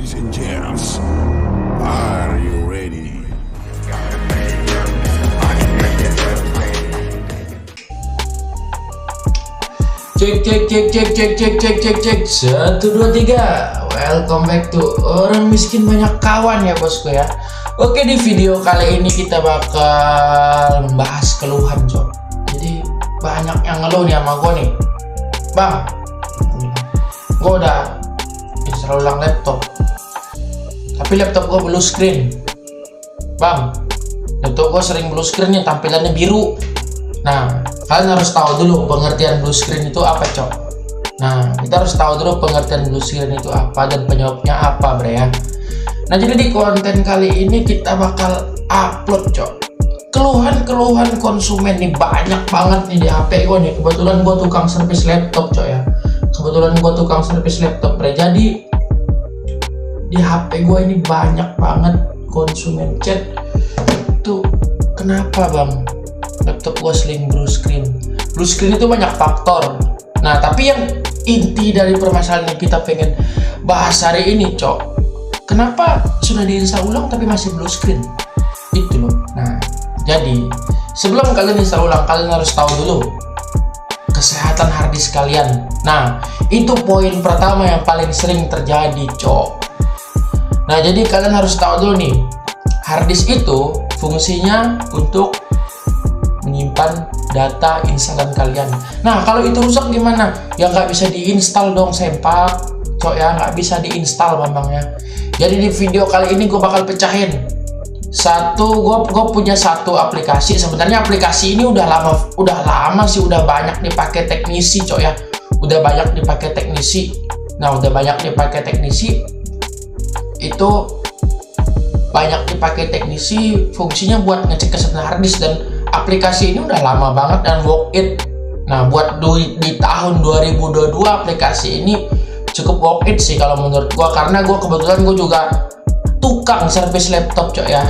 Ladies and gents, are you ready? Cek 1 2 3. Welcome back to Orang Miskin Banyak Kawan ya bosku ya. Oke, di video kali ini kita bakal membahas keluhan cok. Jadi banyak yang ngeluh nih sama gue nih, bang, gue udah install ulang laptop tapi laptop gue blue screen. Bang, laptop gue sering blue screen nih, tampilannya biru. Nah, kalian harus tahu dulu pengertian blue screen itu apa cok. Nah, kita harus tahu dulu pengertian blue screen itu apa dan penyebabnya apa bre ya. Nah, jadi di konten kali ini kita bakal upload cok keluhan-keluhan konsumen nih, banyak banget nih di HP gue nih. Kebetulan gue tukang servis laptop cok ya. Jadi di HP gue ini banyak banget konsumen chat tuh, kenapa bang laptop gue sering blue screen. Blue screen itu banyak faktor. Nah, tapi yang inti dari permasalahan yang kita pengen bahas hari ini cok, kenapa sudah diinstal ulang tapi masih blue screen itu loh. Nah, jadi sebelum kalian install ulang, kalian harus tahu dulu kesehatan harddisk kalian. Nah, itu poin pertama yang paling sering terjadi cok. Nah, jadi kalian harus tahu dulu nih, harddisk itu fungsinya untuk menyimpan data instalan kalian. Nah, kalau itu rusak gimana? Ya nggak bisa diinstal dong sempak cok ya, nggak bisa diinstal bambangnya. Jadi di video kali ini gue bakal pecahin gue punya satu aplikasi. Sebenarnya aplikasi ini udah lama sih, udah banyak dipakai teknisi cok ya, udah banyak dipakai teknisi. Itu banyak dipakai teknisi, fungsinya buat ngecek kesehatan harddisk, dan aplikasi ini udah lama banget dan worth it. Nah, buat di tahun 2022 aplikasi ini cukup worth it sih kalau menurut gua, karena gua kebetulan gua juga tukang servis laptop cok ya.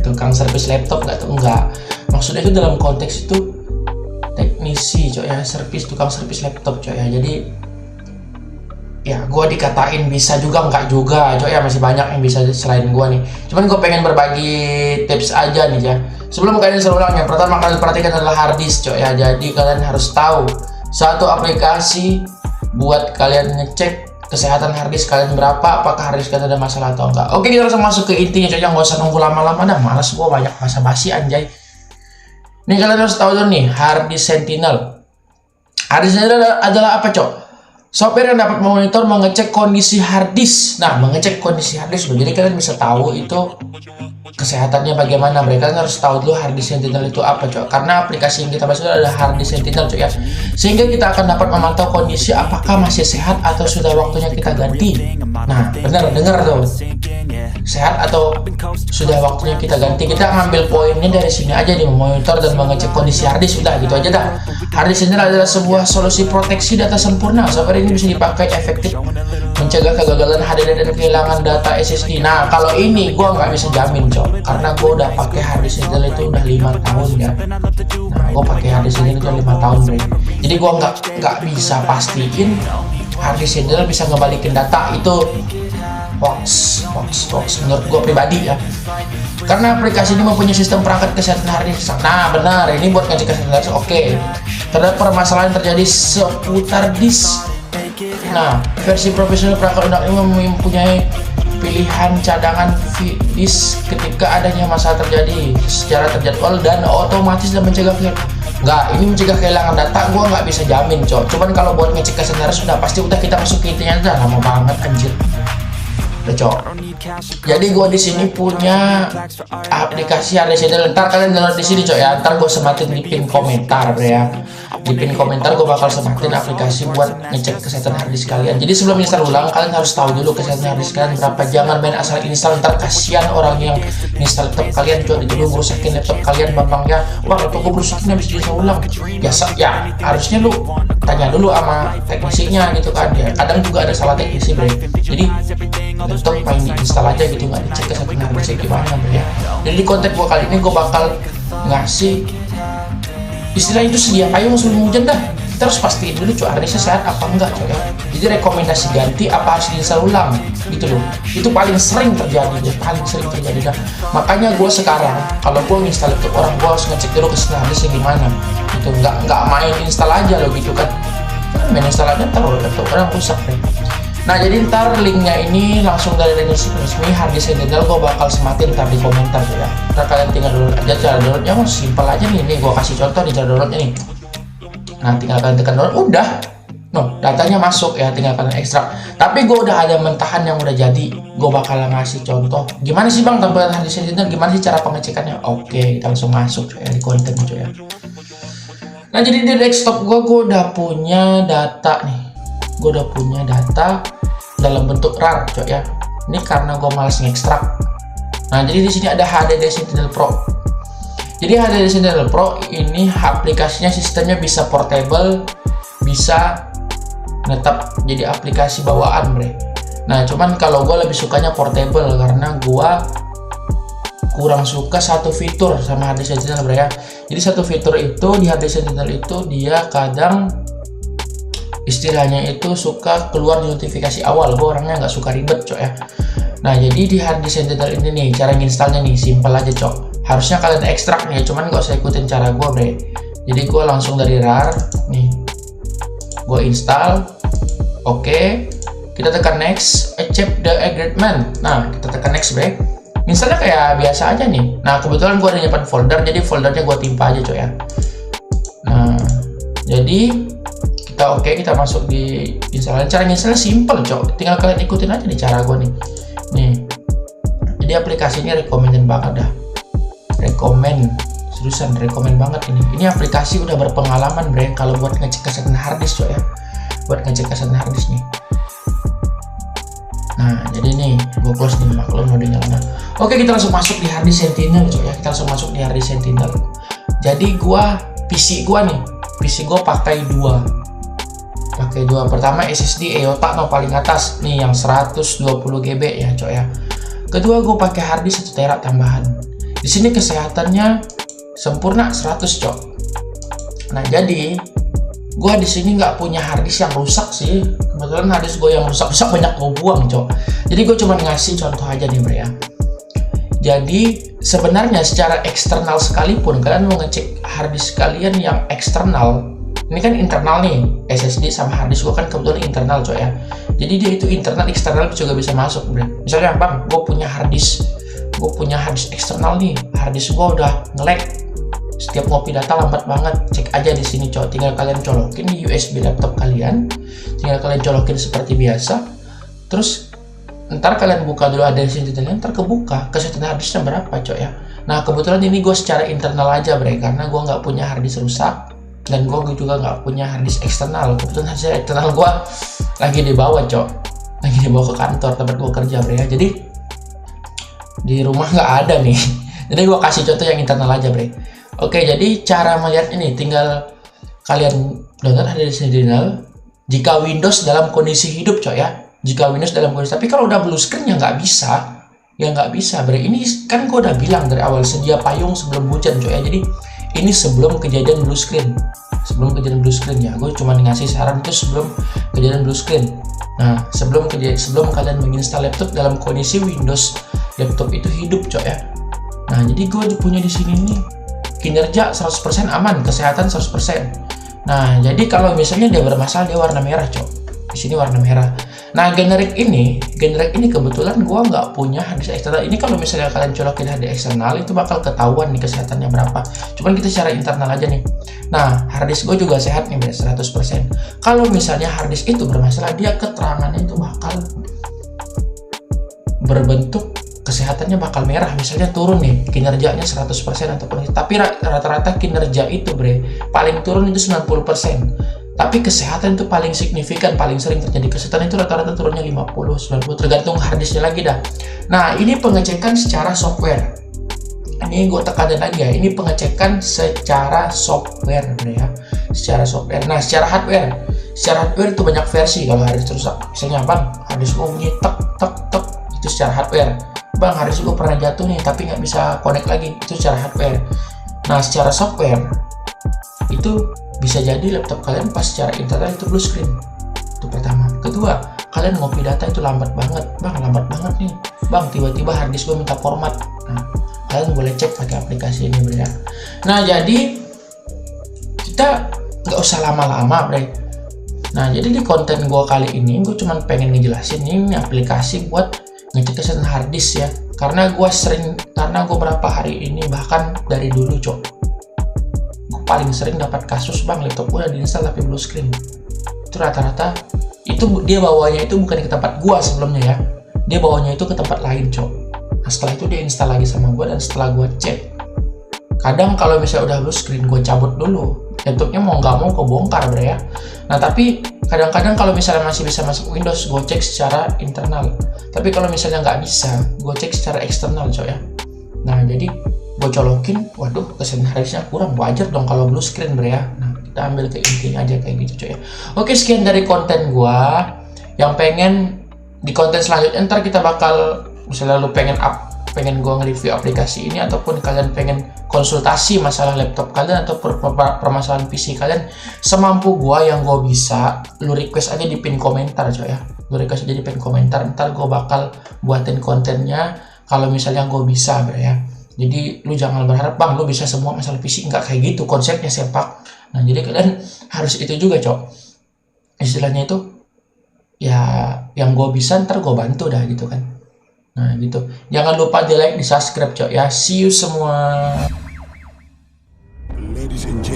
Tukang servis laptop enggak, maksudnya itu dalam konteks itu teknisi cok ya, tukang servis laptop cok ya. Jadi ya gue dikatain bisa juga enggak juga cok ya, masih banyak yang bisa selain gue nih. Cuman gue pengen berbagi tips aja nih ya. Sebelum kalian install ulang, yang pertama kalian perhatikan adalah harddisk cok ya. Jadi kalian harus tahu satu aplikasi buat kalian ngecek kesehatan harddisk kalian berapa, apakah harddisk kalian ada masalah atau enggak. Oke, kita langsung masuk ke intinya cok ya, nggak usah nunggu lama-lama dah, males gue banyak basa-basi anjay. Nih kalian harus tahu dulu nih, harddisk sentinel. Harddisk sentinel adalah apa cok? Software yang dapat memonitor, mengecek kondisi harddisk. Nah, mengecek kondisi harddisk, jadi kalian bisa tahu itu kesehatannya bagaimana. Kalian harus tahu dulu harddisk sentinel itu apa cok, karena aplikasi yang kita bahas adalah harddisk sentinel cok ya, sehingga kita akan dapat memantau kondisi apakah masih sehat atau sudah waktunya kita ganti. Nah, benar, dengar tuh, sehat atau sudah waktunya kita ganti. Kita ngambil poinnya dari sini aja nih, memonitor dan mengecek kondisi harddisk, udah gitu aja dah. Harddisk sentinel adalah sebuah solusi proteksi data sempurna. Software ini bisa dipakai efektif mencegah kegagalan HDD dan kehilangan data SSD. Nah, kalau ini gue nggak bisa jamin cok, karena gue udah pakai harddisk sentinel itu udah 5 tahun ya. Nah, gue pakai harddisk sentinel itu 5 tahun bre. Jadi gue nggak bisa pastiin harddisk sentinel bisa ngebalikin data itu. Hoax menurut gue pribadi ya, karena aplikasi ini mempunyai sistem perangkat kesehatan harddisk. Nah benar, ini buat ngecek kesehatan harddisk. Oke, terhadap permasalahan terjadi seputar disk. Nah, versi profesional perangkat lunak ini mempunyai pilihan cadangan disk ketika adanya masalah terjadi secara terjadwal dan otomatis dan mencegah ini mencegah kehilangan data. Gua nggak bisa jamin cok, cuman kalau buat ngecek kesehatan harddisk udah kita masuk ke intinya, udah lama banget anjir. Cok. Jadi gue di sini punya aplikasi harddisk sentinel. Ntar kalian download di sini cok ya. Ntar gue sematin di pin komentar ya. Di pin komentar gue bakal sematin aplikasi buat ngecek kesehatan harddisk kalian. Jadi sebelum install ulang, kalian harus tahu dulu kesehatan harddisk kalian berapa. Jangan main asal install, ntar kasihan orang yang install laptop kalian cok, jadi ngerusakin laptop kalian bambangnya. Wah, laptop gue berusakin habis diinstal ulang. Ya harusnya lu tanya dulu sama teknisinya gitu kan ya. Kadang juga ada salah teknisi bre. Jadi laptop main diinstal aja gitu, nggak dicek kesehatan harddisk gimana ya. Jadi di konten gua kali ini gua bakal ngasih istilah itu sedia payung sebelum hujan dah. kita harus pastiin dulu cuy harddisknya sehat apa enggak cuy ya. Jadi rekomendasi ganti apa harus diinstal ulang gitu loh. Itu paling sering terjadi nah, makanya gue sekarang kalau gue nginstal laptop orang, gue harus ngecek dulu kesenahan harddisknya gimana gitu. Nggak main install aja loh gitu kan, main install aja ntar laptop orang rusak deh. Nah jadi ntar linknya ini langsung dari resmi harddisk Sentinel, gue bakal sematin ntar di komentar ya. Ntar kalian tinggal download aja. Cara downloadnya mau simpel aja nih gue kasih contoh di cara downloadnya nih. Nah tinggal kalian tekan download, udah datanya masuk ya, tinggal kalian ekstrak. Tapi gue udah ada mentahan yang udah jadi, gue bakal ngasih contoh gimana sih bang tampilan harddisk Sentinel, gimana sih cara pengecekannya. Oke, kita langsung masuk ya di konten ya. Nah jadi di desktop gue udah punya data nih. Gue udah punya data dalam bentuk RAR coy ya. Ini karena gue males ngekstrak. Nah jadi di sini ada HDD Sentinel Pro. Jadi HDD Sentinel Pro ini aplikasinya sistemnya bisa portable, bisa tetap jadi aplikasi bawaan bre. Nah cuman kalau gue lebih sukanya portable karena gue kurang suka satu fitur sama HDD Sentinel bre ya. Jadi satu fitur itu di HDD Sentinel itu dia kadang istilahnya itu suka keluar di notifikasi awal. Gue orangnya nggak suka ribet cok ya. Nah jadi di HDD Sentinel ini nih cara nginstalnya nih simpel aja cok. Harusnya kalian ekstrak nih, cuman nggak usah ikutin cara gue bre. Jadi gue langsung dari RAR nih, gue install. Oke, kita tekan next, accept the agreement. Nah kita tekan next bre. Misalnya kayak biasa aja nih. Nah kebetulan gue ada nyimpan folder, jadi foldernya gue timpa aja cok ya. Nah jadi kita masuk di install. Cara installnya simple cok, tinggal kalian ikutin aja nih cara gue nih. Jadi aplikasi ini recommended banget dah, seriusan recommend banget ini. Ini aplikasi udah berpengalaman bre kalau buat ngecek kesehatan harddisk cok ya, buat ngecek kesehatan harddisk nih. Nah jadi nih gue close nih, maklum loadingnya lama. Oke kita langsung masuk di harddisk Sentinel cok ya, kita langsung masuk di harddisk Sentinel. Jadi PC gue pakai dua. Pertama SSD EOTA paling atas nih yang 120 GB ya cok ya. Kedua gue pakai harddisk 1 TB tambahan. Di sini kesehatannya sempurna 100 cok. Nah jadi gue di sini nggak punya harddisk yang rusak sih. Kebetulan harddisk gue yang rusak banyak gue buang cok. Jadi gue cuma ngasih contoh aja nih bre ya. Jadi sebenarnya secara eksternal sekalipun kalian mau ngecek harddisk kalian yang eksternal, ini kan internal nih, SSD sama harddisk gue kan kebetulan internal coy ya. Jadi dia itu internal eksternal juga bisa masuk bre. Misalnya bang gue punya harddisk eksternal nih, harddisk gue udah nge-lag, setiap ngopi data lambat banget, cek aja di sini coy. Tinggal kalian colokin di USB laptop kalian, tinggal kalian colokin seperti biasa, terus ntar kalian buka dulu ada Sentinel, ntar kebuka kesehatan harddisknya berapa coy ya. Nah kebetulan ini gue secara internal aja bre, karena gue nggak punya harddisk rusak dan gue juga nggak punya harddisk eksternal. Kebetulan harddisk eksternal gue lagi dibawa cok, lagi dibawa ke kantor tempat gue kerja bre ya. Jadi di rumah nggak ada nih. Jadi gue kasih contoh yang internal aja bre. Oke jadi cara melihat ini tinggal kalian download HDD Sentinel jika Windows dalam kondisi hidup cok ya. Jika Windows dalam kondisi, tapi kalau udah blue screen ya nggak bisa bre. Ini kan gue udah bilang dari awal, sedia payung sebelum hujan coy ya. Jadi ini sebelum kejadian blue screen, ya. Gue cuma ngasih saran itu sebelum kejadian blue screen. Nah sebelum kalian menginstal laptop dalam kondisi Windows laptop itu hidup coy ya. Nah jadi gue punya di sini nih kinerja 100% aman, kesehatan 100%. Nah jadi kalau misalnya dia bermasalah, dia warna merah coy. Di sini warna merah. Nah generik ini kebetulan gua nggak punya harddisk eksternal. Ini kalau misalnya kalian colokin harddisk eksternal itu bakal ketahuan nih kesehatannya berapa. Cuman kita secara internal aja nih. Nah harddisk gue juga sehat nih 100%. Kalau misalnya harddisk itu bermasalah, dia keterangannya itu bakal berbentuk kesehatannya bakal merah. Misalnya turun nih kinerjanya 100% ataupun, tapi rata-rata kinerja itu bre paling turun itu 90%. Tapi kesehatan itu paling signifikan, paling sering terjadi kesehatan itu rata-rata turunnya 50-90, tergantung harddisknya lagi dah. Nah ini pengecekan secara software. Ini gue tekanin lagi ya, ini pengecekan secara software ya, secara software. Nah secara hardware itu banyak versi. Kalau harddisk rusak, misalnya bang harddisk gue bunyi tek itu secara hardware. Bang harddisk gue pernah jatuh nih tapi nggak bisa connect lagi, itu secara hardware. Nah secara software itu bisa jadi laptop kalian pas secara internal itu blue screen. Itu pertama. Kedua, kalian ngopi data itu lambat banget. Bang, lambat banget nih. Bang, tiba-tiba harddisk gue minta format. Nah, kalian boleh cek pakai aplikasi ini, Bre ya. Nah, jadi kita nggak usah lama-lama, Bre. Nah, jadi di konten gue kali ini, gue cuma pengen ngejelasin ini aplikasi buat ngecek kesehatan harddisk ya. Karena gue berapa hari ini, bahkan dari dulu, Cok, gue paling sering dapat kasus, bang, laptop gue udah diinstal tapi blue screen. Itu rata-rata, itu dia bawanya itu bukan ke tempat gue sebelumnya ya. Dia bawanya itu ke tempat lain, Cok. Nah, setelah itu dia install lagi sama gue, dan setelah gue cek, kadang kalau misalnya udah blue screen, gue cabut dulu. Laptopnya mau nggak mau kebongkar, Bre ya. Nah, tapi kadang-kadang kalau misalnya masih bisa masuk Windows, gue cek secara internal. Tapi kalau misalnya nggak bisa, gue cek secara eksternal, Cok ya. Nah, jadi gue colokin, waduh, kesehatan harddisknya kurang, wajar dong kalau blue screen, Bre ya. Nah, kita ambil ke intinya aja kayak gitu, Cok ya. Oke, sekian dari konten gue. Yang pengen di konten selanjutnya, ntar kita bakal, misalnya lu pengen gue nge-review aplikasi ini, ataupun kalian pengen konsultasi masalah laptop kalian atau permasalahan PC kalian, semampu gua yang gue bisa, lu request aja di pin komentar, Coy ya. Lu request aja di pin komentar, ntar gue bakal buatin kontennya kalau misalnya gue bisa, Bro ya. Jadi lu jangan berharap, bang, lu bisa semua masalah PC. Nggak kayak gitu konsepnya, Sepak. Nah, jadi kalian harus itu juga, Cok. Istilahnya itu ya, yang gue bisa ntar gue bantu dah gitu kan. Nah gitu, jangan lupa di like, di subscribe, Cok ya. See you semua. Ladies and gentlemen.